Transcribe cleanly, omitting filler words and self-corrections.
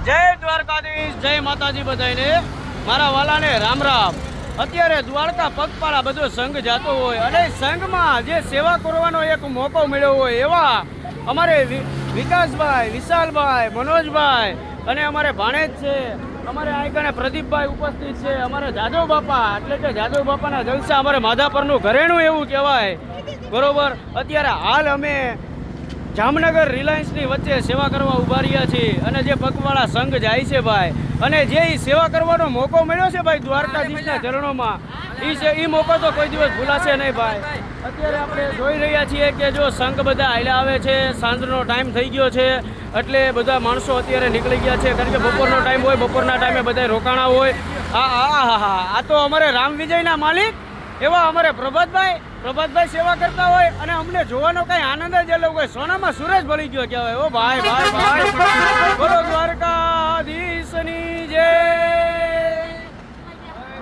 જય દ્વારકાધીશ, જય માતાજી બધાને. મારા વાલાને રામ રામ. અત્યારે દ્વારકા પગપાળા બધો સંઘ જાતો હોય અને સંઘમાં જે સેવા કરવાનો એક મોકો મળ્યો હોય એવા અમારે વિકાસભાઈ, વિશાલભાઈ, મનોજભાઈ અને અમારે ભાણેજ છે, અમારે આઈકણે પ્રદીપભાઈ ઉપસ્થિત છે, અમારે જાદવ બાપા એટલે કે જાદવ બાપાના જલસા અમારે માધાપરનું ઘરેણું એવું કહેવાય. બરોબર. અત્યારે હાલ અમે જામનગર રિલાયન્સની વચ્ચે સેવા કરવા ઊભા રહ્યા છીએ અને જે પગવાળા સંઘ જાય છે ભાઈ, અને જે સેવા કરવાનો મોકો મળ્યો છે ભાઈ દ્વારકાધીશના ચરણોમાં, એ મોકો તો કોઈ દિવસ ભૂલાશે નહીં ભાઈ. અત્યારે આપણે જોઈ રહ્યા છીએ કે જો સંઘ બધા હાલ્યા આવે છે, સાંજનો ટાઈમ થઈ ગયો છે એટલે બધા માણસો અત્યારે નીકળી ગયા છે, કારણ કે બપોરનો ટાઈમ હોય, બપોરના ટાઈમે બધા રોકાણા હોય. આ તો અમારે રામ વિજયના માલિક એવા અમારે પ્રભાતભાઈ સેવા કરતા હોય અને અમને જોવાનો કઈ આનંદ જ અલગ હોય. સોનામાં સૂરજ ભળી ગયો કહેવાય. ઓ ભાઈ ભાઈ ભાઈ, બોલો